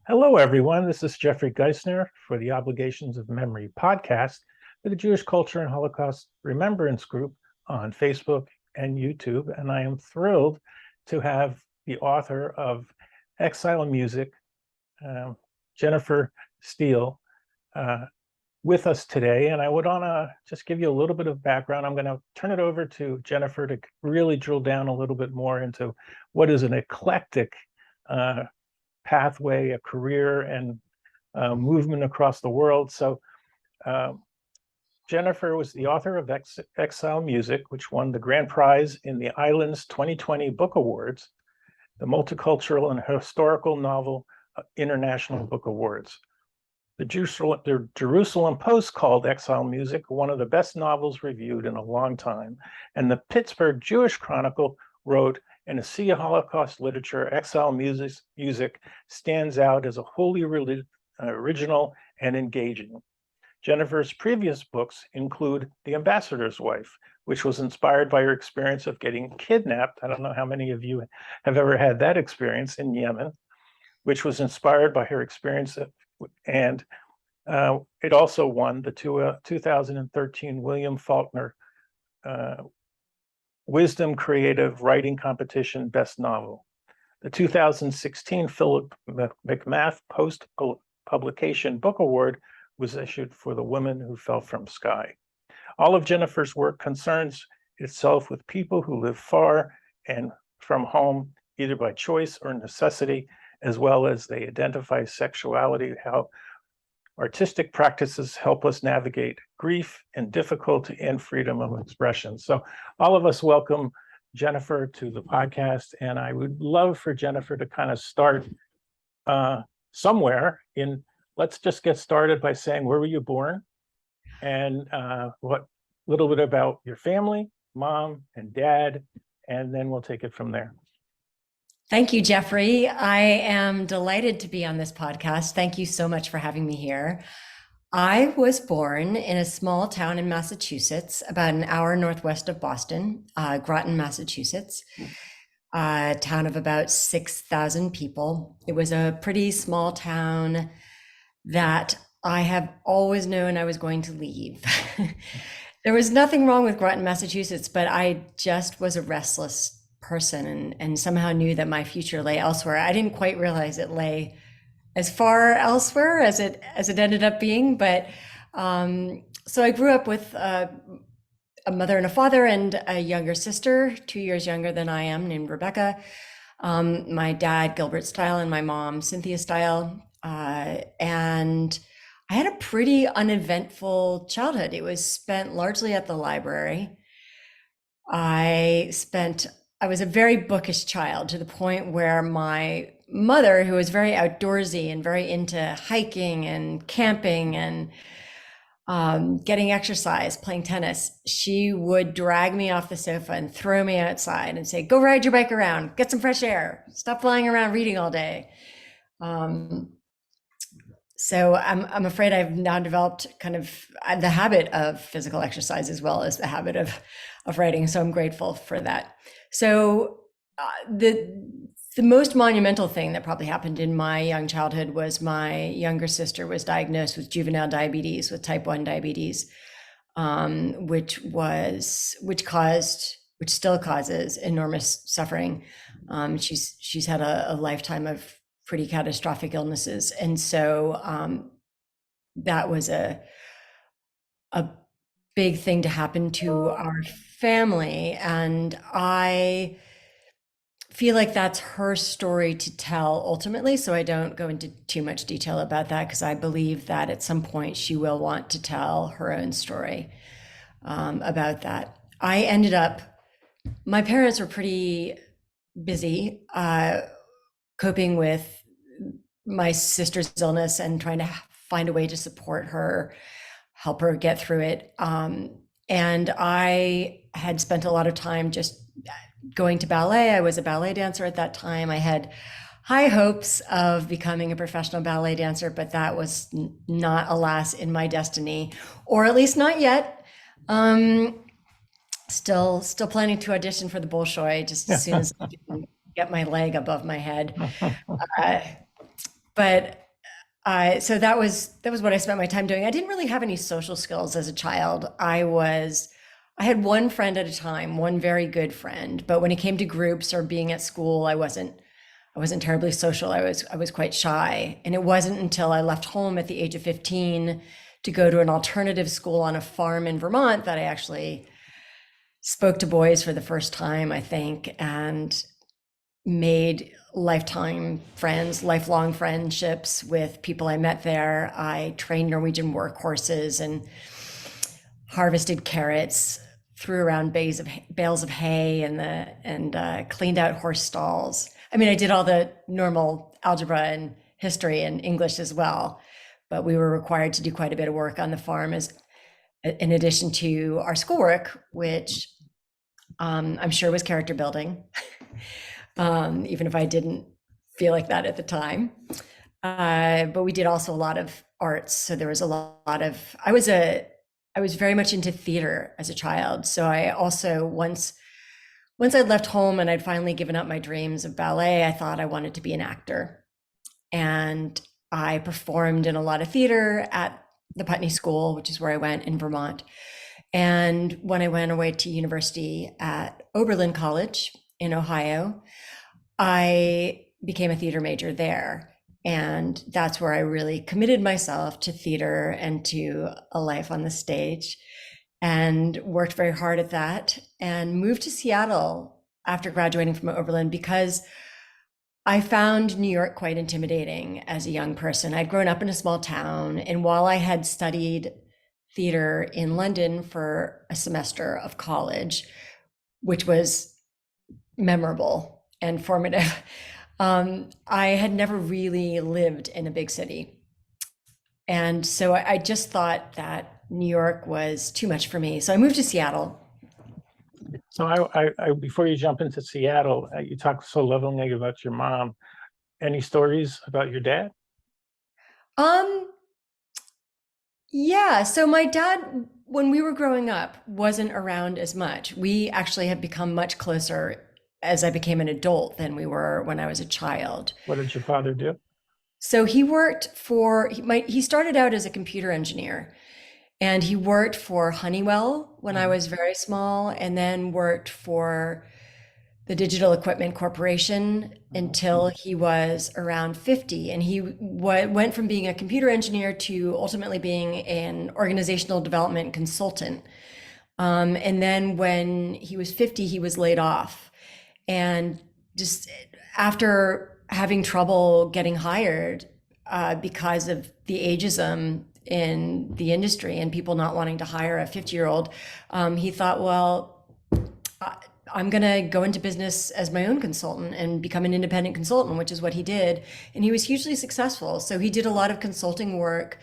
Hello, everyone. This is Jeffrey Geisner for the Obligations of Memory podcast for the Jewish Culture and Holocaust Remembrance Group on Facebook and YouTube. And I am thrilled to have the author of Exile Music, Jennifer Steil, with us today. And I would want to just give you a little bit of background. I'm going to turn it over to Jennifer to really drill down a little bit more into what is an eclectic pathway, a career, and movement across the world. So Jennifer was the author of Exile Music, which won the grand prize in the Islands 2020 Book Awards, the Multicultural and Historical Novel International Book Awards. The Jerusalem Post called Exile Music one of the best novels reviewed in a long time, and the Pittsburgh Jewish Chronicle wrote, "In a sea of Holocaust literature, Exile music stands out as a wholly original and engaging." Jennifer's previous books include The Ambassador's Wife, which was inspired by her experience of getting kidnapped. I don't know how many of you have ever had that experience in Yemen, which was inspired by her experience. And it also won the 2013 William Faulkner Wisdom Creative Writing Competition Best Novel. The 2016 Philip McMath Post-Publication Book Award was issued for The Woman Who Fell from Sky. All of Jennifer's work concerns itself with people who live far and from home, either by choice or necessity, as well as they identify sexuality, how artistic practices help us navigate grief and difficulty and freedom of expression. So all of us welcome Jennifer to the podcast, and I would love for Jennifer to kind of start somewhere in, let's just get started by saying, where were you born? And what little bit about your family, mom and dad, and then we'll take it from there. Thank you, Jeffrey. I am delighted to be on this podcast. Thank you so much for having me here. I was born in a small town in Massachusetts, about an hour northwest of Boston, Groton, Massachusetts, a town of about 6,000 people. It was a pretty small town that I have always known I was going to leave. There was nothing wrong with Groton, Massachusetts, but I just was a restless person and somehow knew that my future lay elsewhere. I didn't quite realize it lay as far elsewhere as it ended up being, but so I grew up with a mother and a father and a younger sister, 2 years younger than I am, named Rebecca. My dad, Gilbert Steil, and my mom, Cynthia Steil. And I had a pretty uneventful childhood. It was spent largely at the library. I was a very bookish child, to the point where my mother, who was very outdoorsy and very into hiking and camping and getting exercise, playing tennis, she would drag me off the sofa and throw me outside and say, "Go ride your bike around, get some fresh air, stop flying around reading all day." So I'm afraid I've now developed kind of the habit of physical exercise as well as the habit of writing. So I'm grateful for that. So the most monumental thing that probably happened in my young childhood was my younger sister was diagnosed with juvenile diabetes, with type 1 diabetes, which still causes enormous suffering. She's had a lifetime of pretty catastrophic illnesses, and so that was a big thing to happen to our family, and I feel like that's her story to tell ultimately, so I don't go into too much detail about that, because I believe that at some point she will want to tell her own story about that. My parents were pretty busy coping with my sister's illness and trying to find a way to support her, help her get through it. And I had spent a lot of time just going to ballet. I was a ballet dancer at that time. I had high hopes of becoming a professional ballet dancer, but that was not, alas, in my destiny, or at least not yet. Still planning to audition for the Bolshoi just as soon as I can get my leg above my head. but so that was what I spent my time doing. I didn't really have any social skills as a child. I had one friend at a time, one very good friend, but when it came to groups or being at school, I wasn't terribly social. I was quite shy. And it wasn't until I left home at the age of 15 to go to an alternative school on a farm in Vermont that I actually spoke to boys for the first time, I think, and made lifetime friends, lifelong friendships with people I met there. I trained Norwegian work horses and harvested carrots, threw around bales of hay and cleaned out horse stalls. I mean, I did all the normal algebra and history and English as well, but we were required to do quite a bit of work on the farm as in addition to our schoolwork, which I'm sure was character building, even if I didn't feel like that at the time. But we did also a lot of arts. So there was a lot of, I was very much into theater as a child. So I also, once I'd left home and I'd finally given up my dreams of ballet, I thought I wanted to be an actor. And I performed in a lot of theater at the Putney School, which is where I went in Vermont. And when I went away to university at Oberlin College in Ohio, I became a theater major there. And that's where I really committed myself to theater and to a life on the stage and worked very hard at that and moved to Seattle after graduating from Oberlin because I found New York quite intimidating as a young person. I'd grown up in a small town, and while I had studied theater in London for a semester of college, which was memorable and formative, I had never really lived in a big city. And so I just thought that New York was too much for me. So I moved to Seattle. So before you jump into Seattle, you talked so lovingly about your mom. Any stories about your dad? Um, yeah, so my dad, when we were growing up, wasn't around as much. We actually have become much closer as I became an adult than we were when I was a child. What did your father do? So he worked for, he started out as a computer engineer and he worked for Honeywell when I was very small and then worked for the Digital Equipment Corporation until he was around 50. And he went from being a computer engineer to ultimately being an organizational development consultant. And then when he was 50, he was laid off. And just after having trouble getting hired because of the ageism in the industry and people not wanting to hire a 50-year-old, he thought, well, I'm going to go into business as my own consultant and become an independent consultant, which is what he did. And he was hugely successful. So he did a lot of consulting work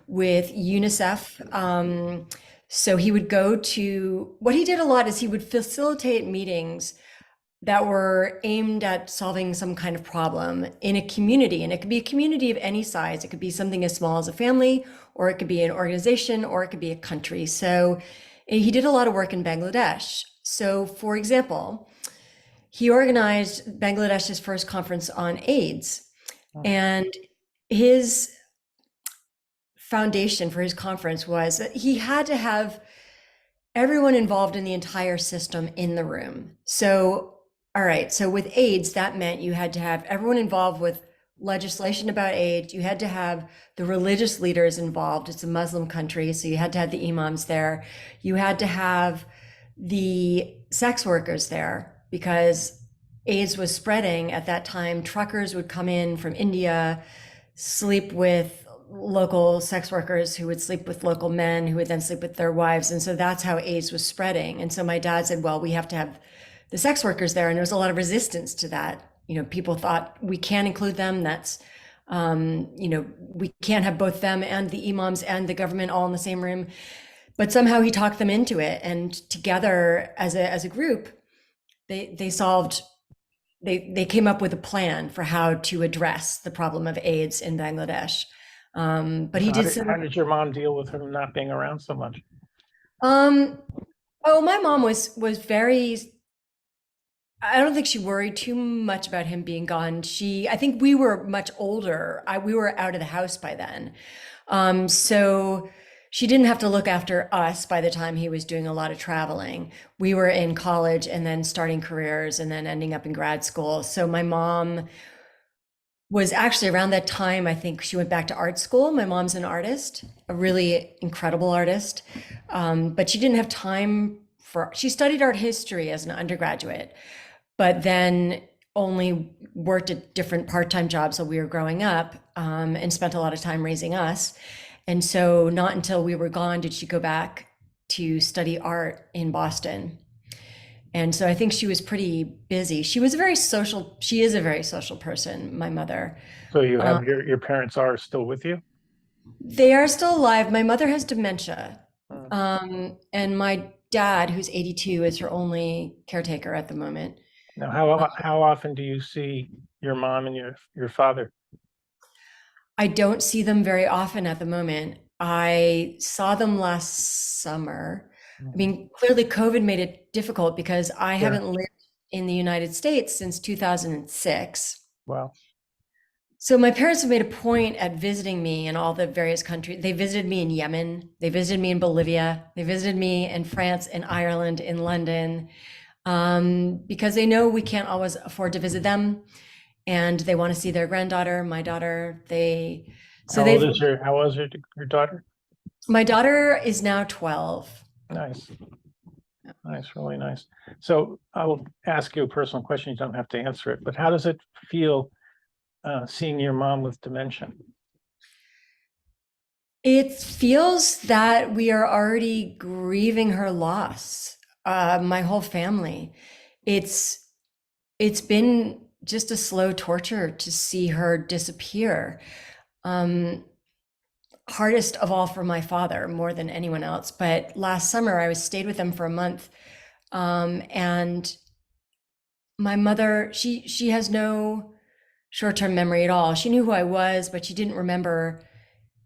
with UNICEF. So he would go to, what he did a lot is he would facilitate meetings that were aimed at solving some kind of problem in a community. And it could be a community of any size. It could be something as small as a family, or it could be an organization, or it could be a country. So he did a lot of work in Bangladesh. So for example, he organized Bangladesh's first conference on AIDS. And his foundation for his conference was that he had to have everyone involved in the entire system in the room. So, all right, so with AIDS, that meant you had to have everyone involved with legislation about AIDS. You had to have the religious leaders involved. It's a Muslim country, so you had to have the imams there. You had to have the sex workers there because AIDS was spreading at that time. Truckers would come in from India, sleep with local sex workers who would sleep with local men who would then sleep with their wives. And so that's how AIDS was spreading. And so my dad said, well, we have to have the sex workers there. And there was a lot of resistance to that. You know, people thought we can't include them. That's, we can't have both them and the imams and the government all in the same room. But somehow he talked them into it. And together as a group, they came up with a plan for how to address the problem of AIDS in Bangladesh. But he did. How did your mom deal with him not being around so much? Oh, my mom was very. I don't think she worried too much about him being gone. I think we were much older. We were out of the house by then. So she didn't have to look after us by the time he was doing a lot of traveling. We were in college and then starting careers and then ending up in grad school. So my mom was actually around that time, I think she went back to art school. My mom's an artist, a really incredible artist. But she didn't have time she studied art history as an undergraduate, but then only worked at different part-time jobs while we were growing up, and spent a lot of time raising us. And so not until we were gone did she go back to study art in Boston. And so I think she was pretty busy. She is a very social person, my mother. So you Um, have your parents are still with you? they are still alive. My mother has dementia. Mm. And my dad, who's 82, is her only caretaker at the moment. Now, how often do you see your mom and your father? I don't see them very often at the moment. I saw them last summer. I Mhm. mean, clearly COVID made it difficult because I Sure. haven't lived in the United States since 2006. Wow. So my parents have made a point at visiting me in all the various countries. They visited me in Yemen, they visited me in Bolivia, they visited me in France, in Ireland, in London, because they know we can't always afford to visit them, and they want to see their granddaughter, my daughter. So they've. How old is your daughter? My daughter is now 12. Nice. Nice, really nice. So I will ask you a personal question. You don't have to answer it, but how does it feel seeing your mom with dementia? It feels that we are already grieving her loss. My whole family. It's it's been just a slow torture to see her disappear. Um, Hardest of all for my father, more than anyone else. But last summer, I was stayed with him for a month, and my mother, she has no short-term memory at all. She knew who I was, but she didn't remember.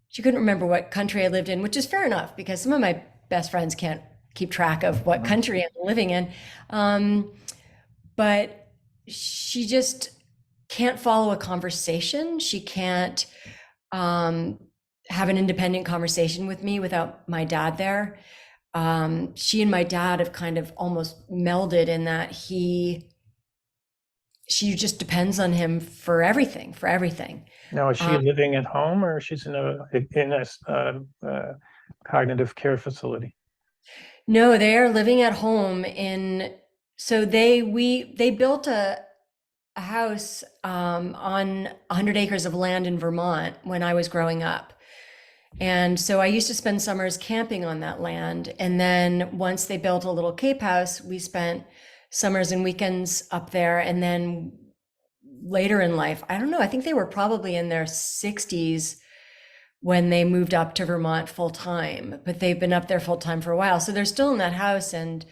She couldn't remember what country I lived in, which is fair enough because some of my best friends can't keep track of what Mhm. country I'm living in. Um, but she just can't follow a conversation. She can't um, have an independent conversation with me without my dad there. She and my dad have kind of almost melded in that she just depends on him for everything, for everything. Now, is she Um, living at home or she's in a cognitive care facility? no, they are living at home so they built a house on 100 acres of land in Vermont when I was growing up. And so I used to spend summers camping on that land. And then once they built a little Cape house, we spent summers and weekends up there. And then later in life, I don't know, I think they were probably in their 60s when they moved up to Vermont full time, but they've been up there full time for a while. So they're still in that house. And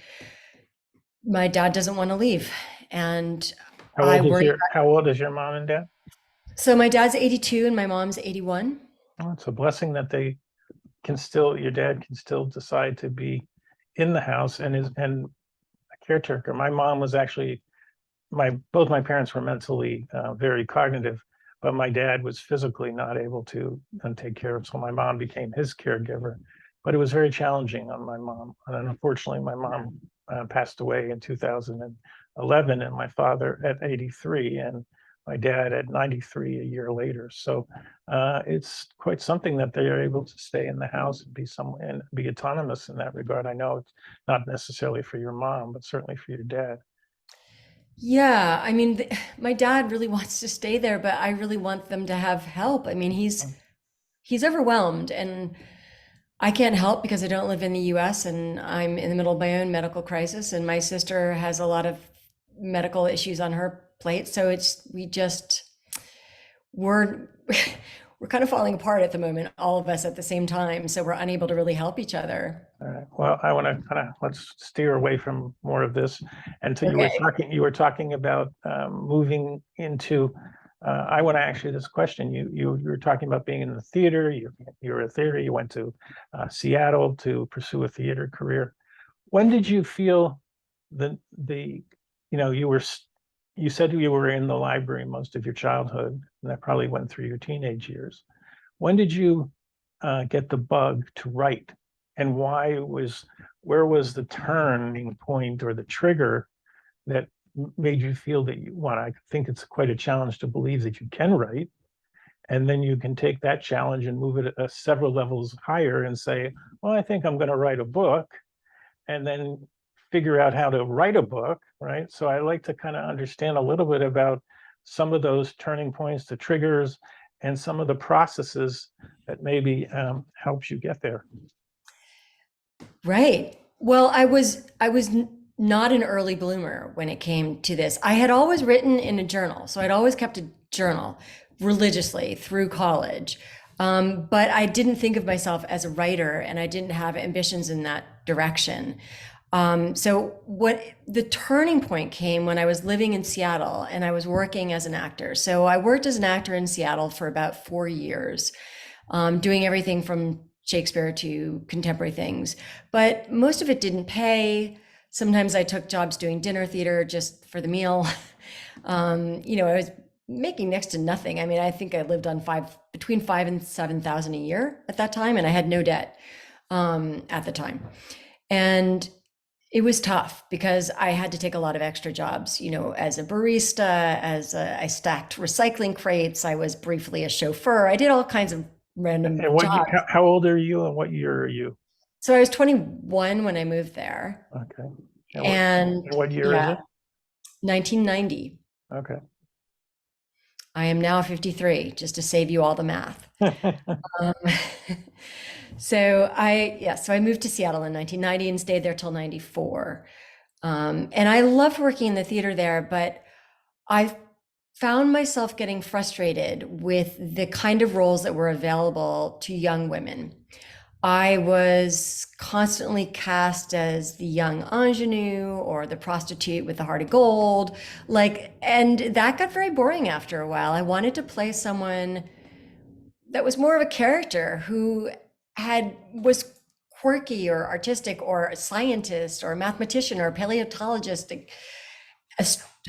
my dad doesn't want to leave. And I worry. How old is your mom and dad? So my dad's 82 and my mom's 81. Oh, it's a blessing that your dad can still decide to be in the house and a caretaker. My mom was actually both my parents were mentally very cognitive, but my dad was physically not able to take care of. So my mom became his caregiver, but it was very challenging on my mom. And unfortunately, my mom passed away in 2011, and my father at 83, and my dad at 93 a year later. So it's quite something that they are able to stay in the house and be autonomous in that regard. I know it's not necessarily for your mom, but certainly for your dad. Yeah, I mean, my dad really wants to stay there, but I really want them to have help. I mean, he's overwhelmed, and I can't help because I don't live in the US and I'm in the middle of my own medical crisis, and my sister has a lot of medical issues on her plate. So we're we're kind of falling apart at the moment, all of us at the same time. So we're unable to really help each other. All right. Well, I want to let's steer away from more of this. And so Okay. you were talking about moving into. I want to ask you this question. You were talking about being in the theater. You were a theater. You went to Seattle to pursue a theater career. When did you feel the you said you were in the library most of your childhood, and that probably went through your teenage years. When did you get the bug to write, and where was the turning point or the trigger that made you feel that I think it's quite a challenge to believe that you can write, and then you can take that challenge and move it several levels higher and say, well, I think I'm going to write a book, and then figure out how to write a book, right? So I like to kind of understand a little bit about some of those turning points, the triggers, and some of the processes that maybe helps you get there. Right. Well, I was not an early bloomer when it came to this. I had always written in a journal, so I'd always kept a journal religiously through college. But I didn't think of myself as a writer, and I didn't have ambitions in that direction. So what the turning point came when I was living in Seattle and I was working as an actor. So I worked as an actor in Seattle for about 4 years, doing everything from Shakespeare to contemporary things, but most of it didn't pay. Sometimes I took jobs doing dinner theater just for the meal. I was making next to nothing. I mean, I think I lived on between 5 and 7,000 a year at that time, and I had no debt at the time. And it was tough because I had to take a lot of extra jobs, as a barista, I stacked recycling crates. I was briefly a chauffeur. I did all kinds of random And jobs. how old are you, and what year are you? So I was 21 when I moved there. Okay. And what year is yeah, it? 1990. Okay. I am now 53, just to save you all the math. Um, so I moved to Seattle in 1990 and stayed there till 94. And I loved working in the theater there, but I found myself getting frustrated with the kind of roles that were available to young women. I was constantly cast as the young ingenue or the prostitute with the heart of gold, and that got very boring after a while. I wanted to play someone that was more of a character who was quirky or artistic or a scientist or a mathematician or a paleontologist,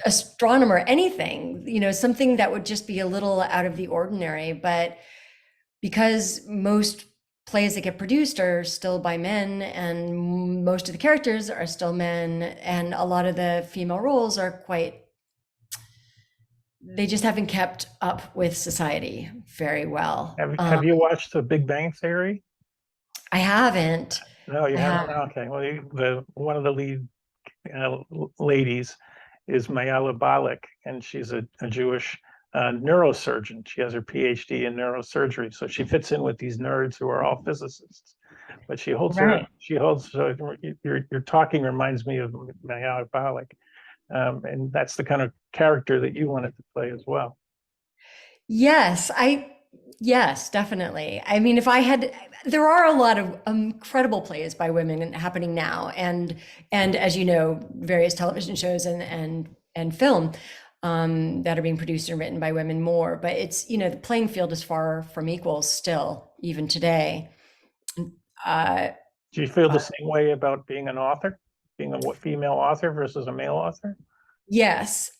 astronomer, anything, something that would just be a little out of the ordinary. But because most plays that get produced are still by men, and most of the characters are still men, and a lot of the female roles are they just haven't kept up with society very well. Have you watched The Big Bang Theory? I haven't. No, you I haven't? haven't. Okay. Well, one of the lead ladies is Mayala Balik, and she's a Jewish neurosurgeon. She has her PhD in neurosurgery, so she fits in with these nerds who are all physicists. But Right. your talking reminds me of Mayala Balik, and that's the kind of character that you wanted to play as well. Yes, yes, definitely. I mean, there are a lot of incredible plays by women happening now, and as you know, various television shows and film that are being produced and written by women more. But it's, the playing field is far from equal still, even today. Uh, Do you feel the uh, same way about being an author, being a female author versus a male author? yes,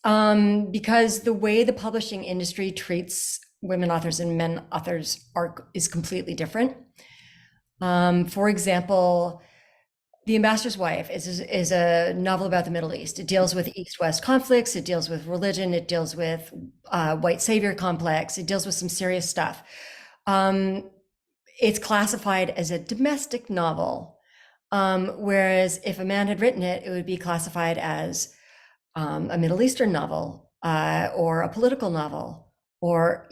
because the way the publishing industry treats women authors and men authors is completely different. For example, The Ambassador's Wife is a novel about the Middle East. It deals with East-West conflicts. It deals with religion. It deals with white savior complex. It deals with some serious stuff. It's classified as a domestic novel, whereas if a man had written it, it would be classified as a Middle Eastern novel or a political novel, or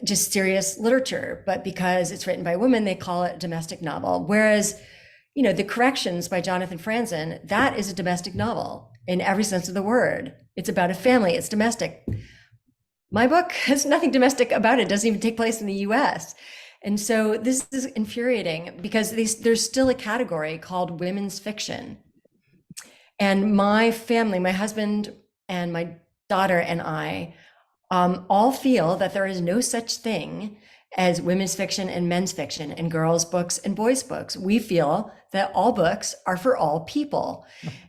just serious literature. But because it's written by women, they call it a domestic novel. Whereas The Corrections by Jonathan Franzen, that is a domestic novel in every sense of the word. It's about a family. It's domestic. My book has nothing domestic about it. It doesn't even take place in the US. And so this is infuriating because there's still a category called women's fiction. And my family, my husband and my daughter and I, all feel that there is no such thing as women's fiction and men's fiction, and girls' books and boys' books. We feel that all books are for all people.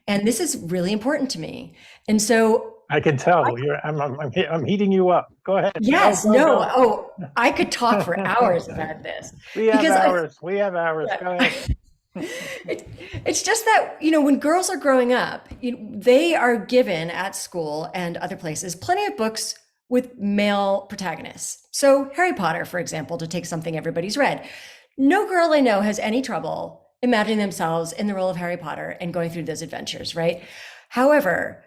And this is really important to me. And so I can tell I'm heating you up. Go ahead. yes, Go, no. go. Oh, I could talk for hours about this We have because hours. We have hours. Go ahead. it's just that, when girls are growing up, they are given at school and other places plenty of books with male protagonists. So Harry Potter, for example, to take something everybody's read. No girl I know has any trouble imagining themselves in the role of Harry Potter and going through those adventures, right? However,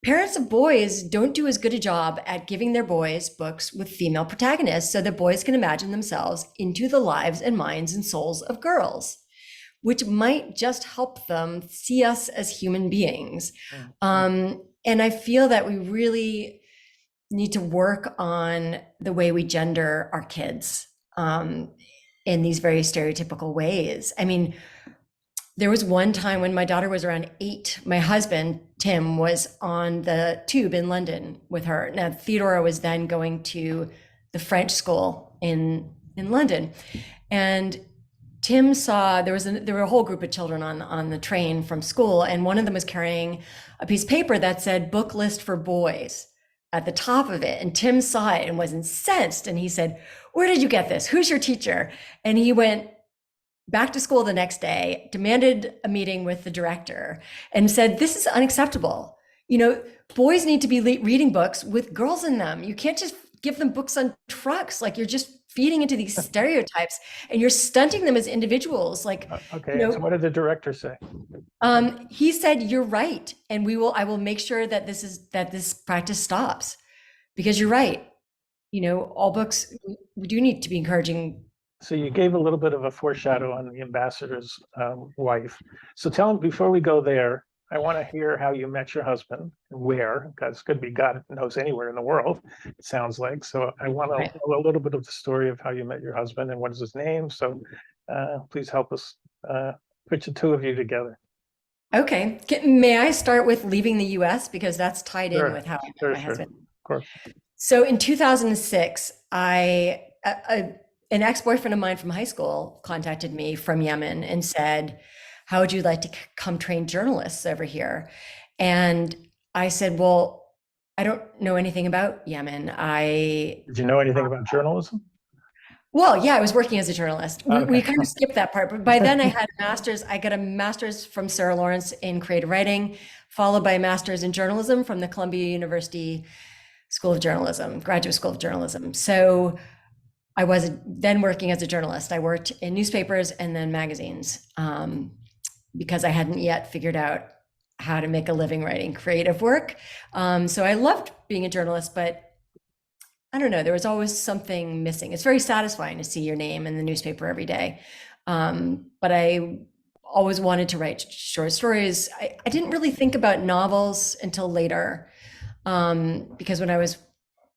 parents of boys don't do as good a job at giving their boys books with female protagonists so that boys can imagine themselves into the lives and minds and souls of girls, which might just help them see us as human beings. And I feel that we really need to work on the way we gender our kids in these very stereotypical ways. I mean, there was one time when my daughter was around 8, my husband, Tim, was on the tube in London with her. Now, Theodora was then going to the French school in London. And Tim saw there were a whole group of children on the train from school, and one of them was carrying a piece of paper that said book list for boys at the top of it. And Tim saw it and was incensed. And he said, "Where did you get this? Who's your teacher?" And he went back to school the next day, demanded a meeting with the director, and said, "This is unacceptable. Boys need to be reading books with girls in them. You can't just give them books on trucks. Like, you're just feeding into these stereotypes and you're stunting them as individuals." Like, okay. So what did the director say? He said, "You're right. And I will make sure that this practice stops, because you're right. All books, we do need to be encouraging." So you gave a little bit of a foreshadow on the ambassador's wife. So tell him, before we go there, I want to hear how you met your husband and where, because it could be God knows anywhere in the world, it sounds like. So I want to know a little bit of the story of how you met your husband and what is his name. So please help us put the two of you together. Okay. May I start with leaving the US, because that's tied in with how I met my husband. Of course. So in 2006, an ex-boyfriend of mine from high school contacted me from Yemen and said, "How would you like to come train journalists over here?" And I said, "Well, I don't know anything about Yemen. Did you know anything about journalism? Well, yeah, I was working as a journalist. We kind of skipped that part, but by then I had I got a master's from Sarah Lawrence in creative writing, followed by a master's in journalism from the Columbia University School of Journalism, Graduate School of Journalism. So I was then working as a journalist. I worked in newspapers and then magazines because I hadn't yet figured out how to make a living writing creative work. So I loved being a journalist, but I don't know, there was always something missing. It's very satisfying to see your name in the newspaper every day. But I always wanted to write short stories. I didn't really think about novels until later, because when I was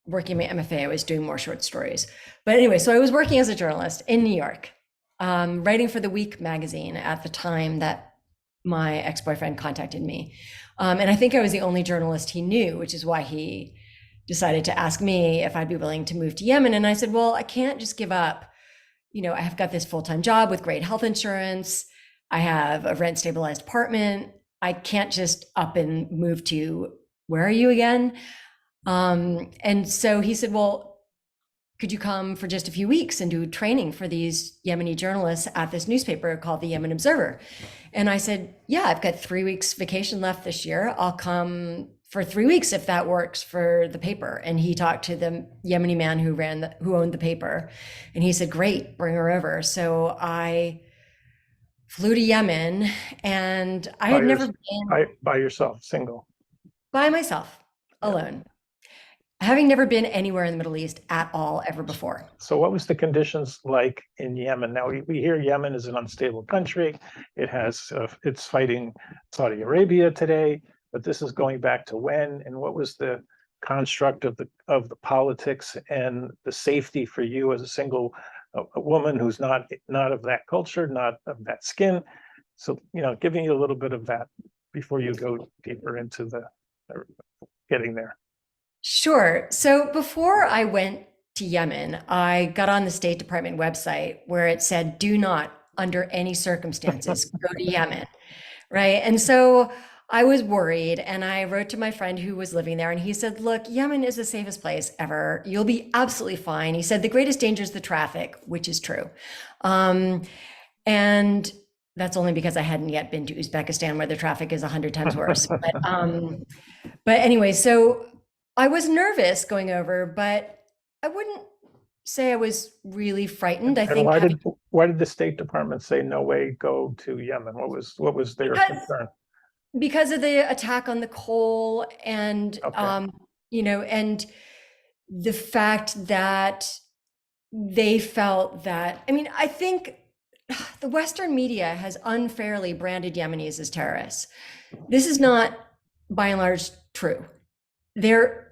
working my MFA, I was doing more short stories. But anyway, so I was working as a journalist in New York, writing for The Week magazine at the time that my ex-boyfriend contacted me. And I think I was the only journalist he knew, which is why he decided to ask me if I'd be willing to move to Yemen. And I said, "Well, I can't just give up. I have got this full-time job with great health insurance. I have a rent stabilized apartment. I can't just up and move to, where are you again?" And so he said, "Well, could you come for just a few weeks and do training for these Yemeni journalists at this newspaper called the Yemen Observer?" And I said, "Yeah, I've got 3 weeks vacation left this year. I'll come for 3 weeks if that works for the paper." And he talked to the Yemeni man who owned the paper, and he said, "Great, bring her over." So I flew to Yemen, and I had never been by yourself, single, by myself, alone, having never been anywhere in the Middle East at all ever before. So what was the conditions like in Yemen? Now we hear Yemen is an unstable country. It's fighting Saudi Arabia today, but this is going back to when, and what was the construct of the politics and the safety for you as a single a woman who's not of that culture, not of that skin? So giving you a little bit of that before you go deeper into the getting there. Sure. So before I went to Yemen, I got on the State Department website where it said, do not, under any circumstances, go to Yemen. Right. And so I was worried and I wrote to my friend who was living there and he said, look, Yemen is the safest place ever. You'll be absolutely fine. He said, the greatest danger is the traffic, which is true. And that's only because I hadn't yet been to Uzbekistan where the traffic is 100 times worse. But anyway, so I was nervous going over, but I wouldn't say I was really frightened. I And think why did the State Department say no way, go to Yemen? What was their concern? because of the attack on the coal and Okay. and the fact that they felt that, I mean, I think the Western media has unfairly branded Yemenis as terrorists. This is not by and large true. There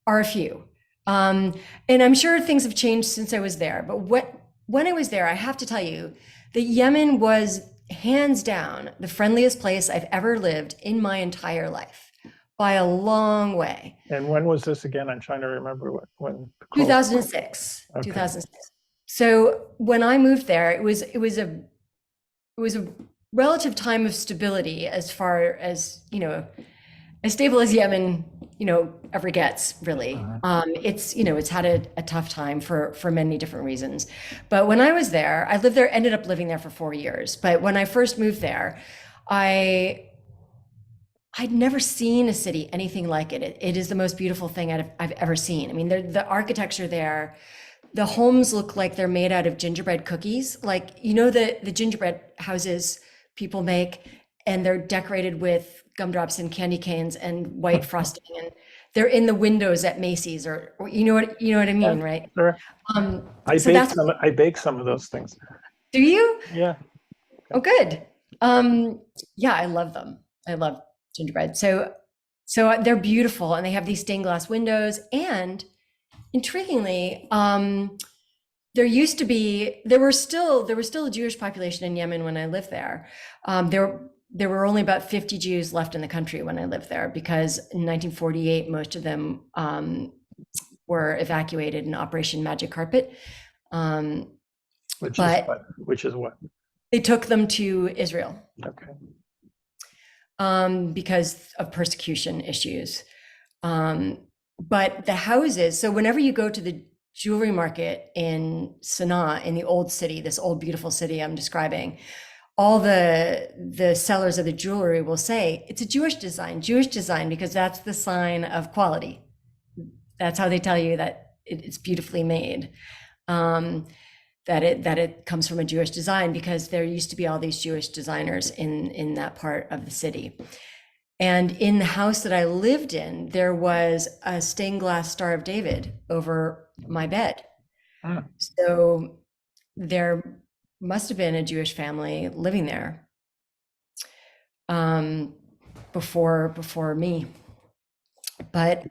are a few. And I'm sure things have changed since I was there. But when I was there, I have to tell you that Yemen was hands down the friendliest place I've ever lived in my entire life by a long way. And when was this again? I'm trying to remember when. 2006. Okay. 2006. So when I moved there, it was a relative time of stability as far as, as stable as Yemen, ever gets, really. It's had a tough time for many different reasons. But when I was there, I ended up living there for 4 years. But when I first moved there, I'd never seen a city anything like it. It is the most beautiful thing I've ever seen. I mean, the architecture there, the homes look like they're made out of gingerbread cookies. Like, the gingerbread houses people make, and they're decorated with gumdrops and candy canes and white frosting, and they're in the windows at Macy's, or you know what I mean, right? Sure. I bake some of those things. Do you? Yeah. Oh, good. Yeah, I love them. I love gingerbread. So they're beautiful, and they have these stained glass windows. And intriguingly, there was still a Jewish population in Yemen when I lived there. There were only about 50 Jews left in the country when I lived there, because in 1948, most of them were evacuated in Operation Magic Carpet. Which is what? They took them to Israel. Okay. Because of persecution issues. But the houses, so whenever you go to the jewelry market in Sana'a, in the old city, this old beautiful city I'm describing, all the sellers of the jewelry will say it's a Jewish design, because that's the sign of quality. That's how they tell you that it's beautifully made. That it comes from a Jewish design, because there used to be all these Jewish designers in that part of the city. And in the house that I lived in, there was a stained glass Star of David over my bed. So there must have been a Jewish family living there before me. But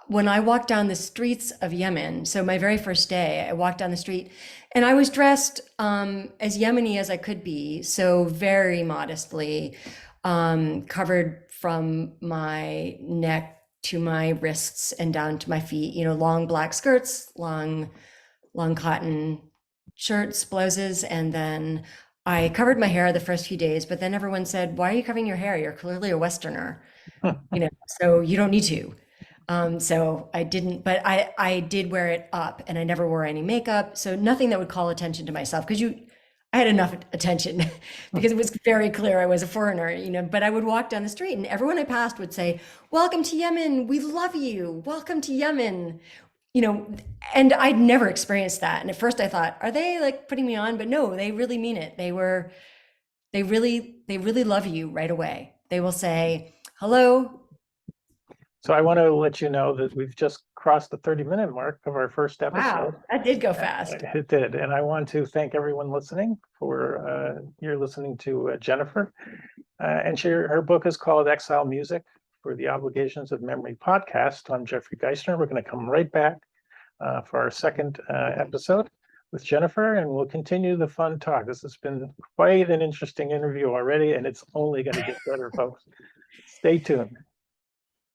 when I walked down the streets of Yemen, so my very first day, I walked down the street and I was dressed as Yemeni as I could be, so very modestly, covered from my neck to my wrists and down to my feet, long black skirts, long cotton shirts, blouses, and then I covered my hair the first few days, but then everyone said, why are you covering your hair? You're clearly a Westerner, so you don't need to. So I didn't, but I did wear it up, and I never wore any makeup. So nothing that would call attention to myself, because I had enough attention because it was very clear I was a foreigner, but I would walk down the street and everyone I passed would say, welcome to Yemen. We love you. Welcome to Yemen. And I'd never experienced that. And at first I thought, are they like putting me on? But no, they really mean it. They really love you right away. They will say, hello. So I want to let you know that we've just crossed the 30-minute mark of our first episode. Wow, that did go fast. It did. And I want to thank everyone listening for you're listening to Jennifer. And her book is called Exile Music for the Obligations of Memory podcast. I'm Jeffrey Geisner. We're going to come right back for our second episode with Jennifer, and we'll continue the fun talk. This has been quite an interesting interview already, and it's only going to get better, folks. Stay tuned.